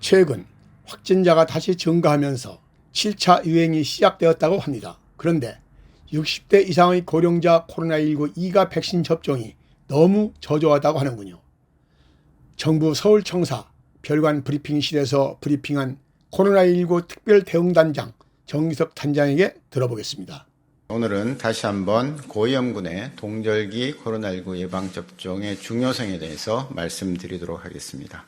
최근 확진자가 다시 증가하면서 7차 유행이 시작되었다고 합니다. 그런데 60대 이상의 고령자 코로나19 2가 백신 접종이 너무 저조하다고 하는군요. 정부 서울청사 별관 브리핑실에서 브리핑한 코로나19 특별대응단장 정기석 단장에게 들어보겠습니다. 오늘은 다시 한번 고위험군의 동절기 코로나19 예방접종의 중요성에 대해서 말씀드리도록 하겠습니다.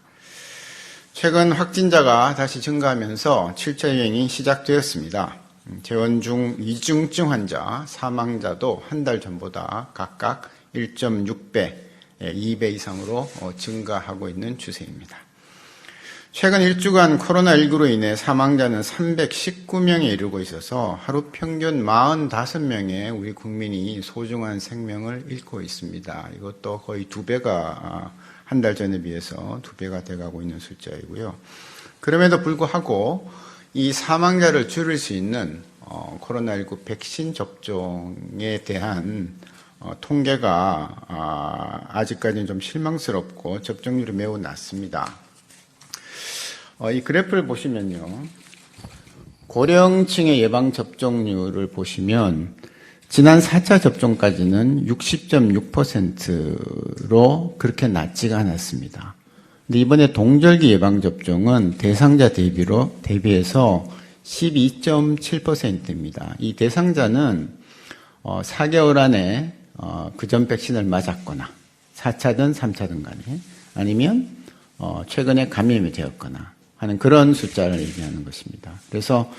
최근 확진자가 다시 증가하면서 7차 유행이 시작되었습니다. 재원 중 위중증 환자, 사망자도 한 달 전보다 각각 1.6배, 2배 이상으로 증가하고 있는 추세입니다. 최근 일주간 코로나19로 인해 사망자는 319명에 이르고 있어서 하루 평균 45명의 우리 국민이 소중한 생명을 잃고 있습니다. 이것도 거의 2배가 한 달 전에 비해서 2배가 돼가고 있는 숫자이고요. 그럼에도 불구하고 이 사망자를 줄일 수 있는 코로나19 백신 접종에 대한 통계가 아직까지는 좀 실망스럽고 접종률이 매우 낮습니다. 이 그래프를 보시면요. 고령층의 예방접종률을 보시면 지난 4차 접종까지는 60.6%로 그렇게 낮지가 않았습니다. 근데 이번에 동절기 예방접종은 대상자 대비해서 12.7%입니다. 이 대상자는 4개월 안에 그전 백신을 맞았거나 4차든 3차든 간에 아니면 최근에 감염이 되었거나 하는 그런 숫자를 얘기하는 것입니다. 그래서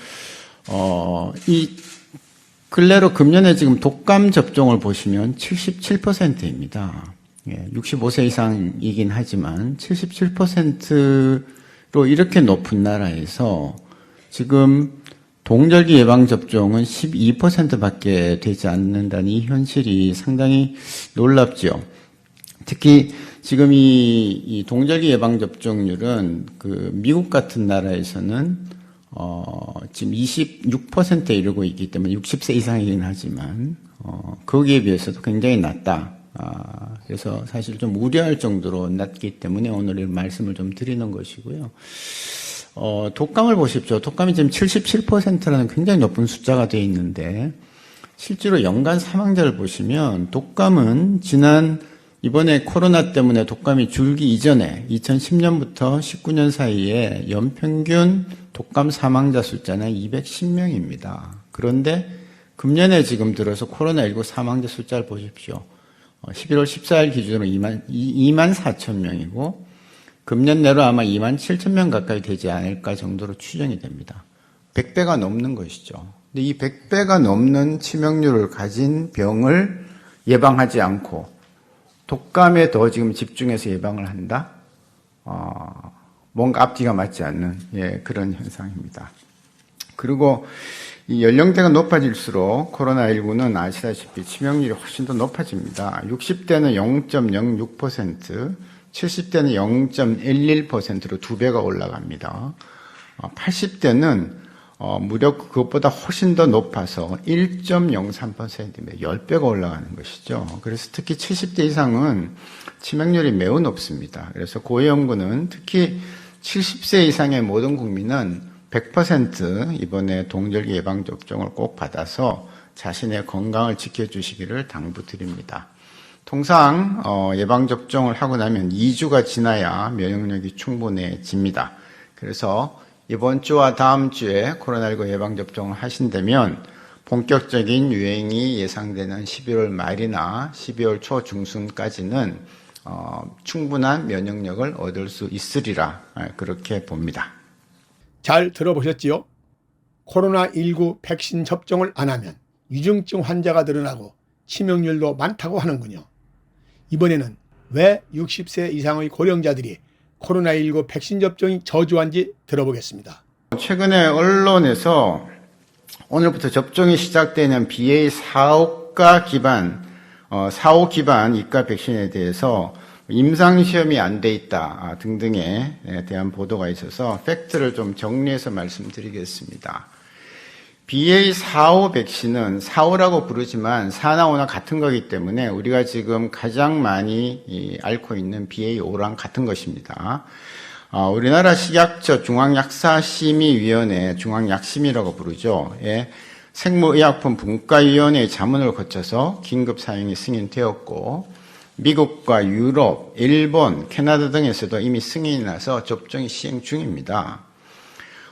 이 근래로 금년에 지금 독감 접종을 보시면 77%입니다. 65세 이상이긴 하지만 77%로 이렇게 높은 나라에서 지금 동절기 예방접종은 12%밖에 되지 않는다는 이 현실이 상당히 놀랍죠. 특히 지금 이 동절기 예방접종률은 그 미국 같은 나라에서는 지금 26%에 이르고 있기 때문에 60세 이상이긴 하지만 거기에 비해서도 굉장히 낮다. 그래서 사실 좀 우려할 정도로 낮기 때문에 오늘 이 말씀을 좀 드리는 것이고요. 독감을 보십시오. 독감이 지금 77%라는 굉장히 높은 숫자가 되어 있는데 실제로 연간 사망자를 보시면 독감은 이번에 코로나 때문에 독감이 줄기 이전에 2010년부터 19년 사이에 연평균 독감 사망자 숫자는 210명입니다. 그런데 금년에 지금 들어서 코로나19 사망자 숫자를 보십시오. 11월 14일 기준으로 2만 4천 명이고 금년 내로 아마 2만 7천 명 가까이 되지 않을까 정도로 추정이 됩니다. 100배가 넘는 것이죠. 근데 이 100배가 넘는 치명률을 가진 병을 예방하지 않고 독감에 더 지금 집중해서 예방을 한다? 뭔가 앞뒤가 맞지 않는 그런 현상입니다. 그리고 이 연령대가 높아질수록 코로나19는 아시다시피 치명률이 훨씬 더 높아집니다. 60대는 0.06%, 70대는 0.11%로 2배가 올라갑니다. 80대는 무려 그것보다 훨씬 더 높아서 1.03%입니다. 10배가 올라가는 것이죠. 그래서 특히 70대 이상은 치명률이 매우 높습니다. 그래서 고위험군은 특히 70세 이상의 모든 국민은 100% 이번에 동절기 예방접종을 꼭 받아서 자신의 건강을 지켜주시기를 당부드립니다. 통상 예방접종을 하고 나면 2주가 지나야 면역력이 충분해집니다. 그래서 이번 주와 다음 주에 코로나19 예방접종을 하신다면 본격적인 유행이 예상되는 11월 말이나 12월 초 중순까지는 충분한 면역력을 얻을 수 있으리라 그렇게 봅니다. 잘 들어보셨지요? 코로나19 백신 접종을 안 하면 위중증 환자가 늘어나고 치명률도 많다고 하는군요. 이번에는 왜 60세 이상의 고령자들이 코로나19 백신 접종이 저조한지 들어보겠습니다. 최근에 언론에서 오늘부터 접종이 시작되는 BA.4.5 기반 이과 백신에 대해서 임상시험이 안 돼 있다 등등에 대한 보도가 있어서 팩트를 좀 정리해서 말씀드리겠습니다. BA.4.5 백신은 4.5라고 부르지만 4나5나 같은 거기 때문에 우리가 지금 가장 많이 앓고 있는 BA.5랑 같은 것입니다. 우리나라 식약처 중앙약사심의위원회, 중앙약심이라고 부르죠. 예, 생물의약품 분과위원회의 자문을 거쳐서 긴급 사용이 승인되었고, 미국과 유럽, 일본, 캐나다 등에서도 이미 승인이 나서 접종이 시행 중입니다.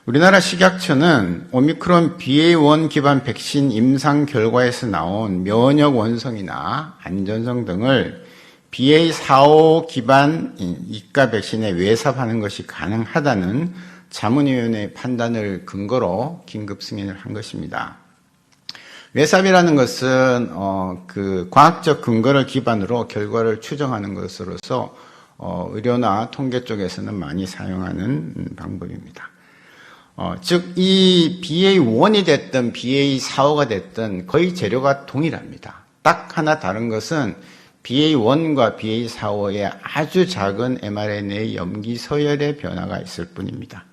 우리나라 식약처는 오미크론 BA.1 기반 백신 임상 결과에서 나온 면역 원성이나 안전성 등을 BA.4.5 기반 이가 백신에 외삽하는 것이 가능하다는 자문위원회의 판단을 근거로 긴급 승인을 한 것입니다. 외삽이라는 것은 그 과학적 근거를 기반으로 결과를 추정하는 것으로서 의료나 통계 쪽에서는 많이 사용하는 방법입니다. 즉 이 BA.1이 됐든 BA.4.5가 됐든 거의 재료가 동일합니다. 딱 하나 다른 것은 BA.1과 BA.4.5의 아주 작은 mRNA 염기 서열의 변화가 있을 뿐입니다.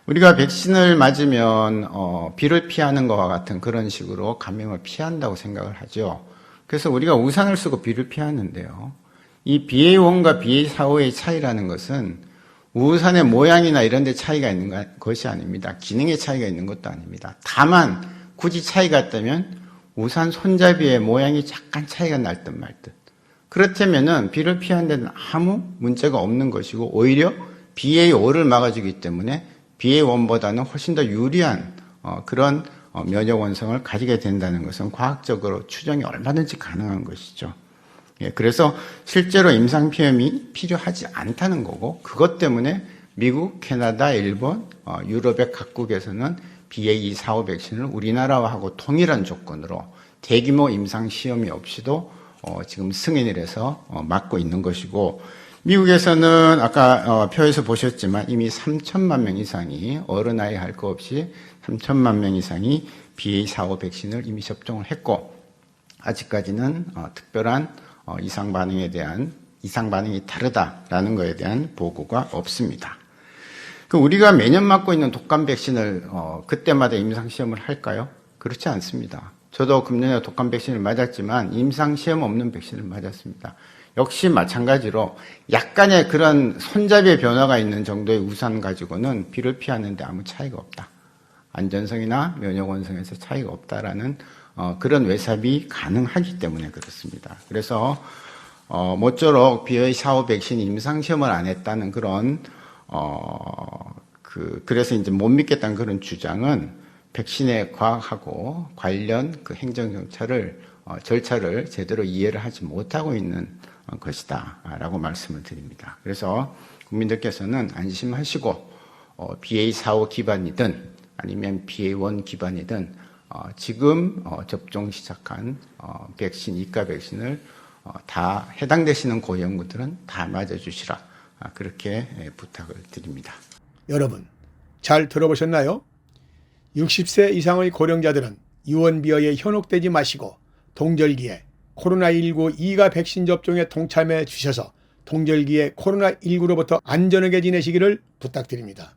우리가 백신을 맞으면 비를 피하는 것과 같은 그런 식으로 감염을 피한다고 생각을 하죠. 그래서 우리가 우산을 쓰고 비를 피하는데요. 이 BA.1과 BA.4.5의 차이라는 것은 우산의 모양이나 이런 데 차이가 있는 것이 아닙니다. 기능의 차이가 있는 것도 아닙니다. 다만 굳이 차이가 있다면 우산 손잡이의 모양이 약간 차이가 날 듯 말 듯. 그렇다면은 비를 피하는 데는 아무 문제가 없는 것이고 오히려 BA.5를 막아주기 때문에 BA.1보다는 훨씬 더 유리한 그런 면역 원성을 가지게 된다는 것은 과학적으로 추정이 얼마든지 가능한 것이죠. 예, 그래서 실제로 임상시험이 필요하지 않다는 거고 그것 때문에 미국, 캐나다, 일본, 유럽의 각국에서는 BA.2.4.5 백신을 우리나라하고 동일한 조건으로 대규모 임상시험이 없이도 지금 승인을 해서 맞고 있는 것이고 미국에서는 아까 표에서 보셨지만 이미 3천만 명 이상이 어른 아이 할 거 없이 3천만 명 이상이 BA.4.5 백신을 이미 접종을 했고 아직까지는 특별한 이상 반응이 다르다라는 것에 대한 보고가 없습니다. 우리가 매년 맞고 있는 독감 백신을 그때마다 임상시험을 할까요? 그렇지 않습니다. 저도 금년에 독감 백신을 맞았지만 임상시험 없는 백신을 맞았습니다. 역시 마찬가지로 약간의 그런 손잡이의 변화가 있는 정도의 우산 가지고는 비를 피하는데 아무 차이가 없다. 안전성이나 면역 원성에서 차이가 없다라는 그런 외삽이 가능하기 때문에 그렇습니다. 그래서 모쪼록 BA.4.5 백신 임상시험을 안 했다는 그런 그래서 이제 못 믿겠다는 그런 주장은 백신의 과학하고 관련 그 절차를 제대로 이해를 하지 못하고 있는 것이다라고 말씀을 드립니다. 그래서 국민들께서는 안심하시고 BA.4.5 기반이든 아니면 BA.1 기반이든 지금 접종 시작한 백신, 이가 백신을 다 해당되시는 고위험군들은 다 맞아주시라 그렇게 부탁을 드립니다. 여러분 잘 들어보셨나요? 60세 이상의 고령자들은 유언비어에 현혹되지 마시고 동절기에 코로나19 2가 백신 접종에 동참해 주셔서 동절기에 코로나19로부터 안전하게 지내시기를 부탁드립니다.